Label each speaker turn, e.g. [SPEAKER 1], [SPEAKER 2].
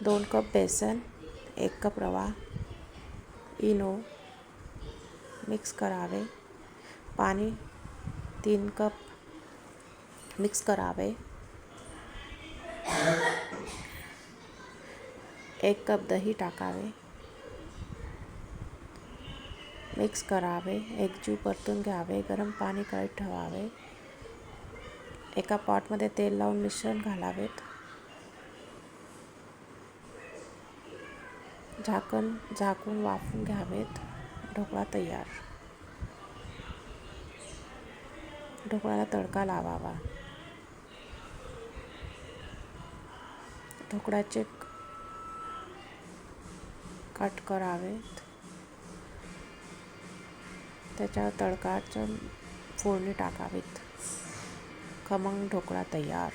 [SPEAKER 1] 2 cup बेसन, 1 cup रवा, Eno mix करावे. पाणी 3 कप मिक्स करावे. 1 कप दही टाकावे. मिक्स करावे. एकजीव परतून घ्यावे. गरम पाणी कढईत ठेवावे. एका पॉटमध्ये तेल लावून मिश्रण घालावेत. झाकून वाफवून घ्यावेत. ढोकळा तयार. ढोकळ्याला तडका लावावा. ढोकळ्याचे कट करावेत. त्याच्यावर तडकाचं फोडणी टाकावीत. खमंग ढोकळा तयार.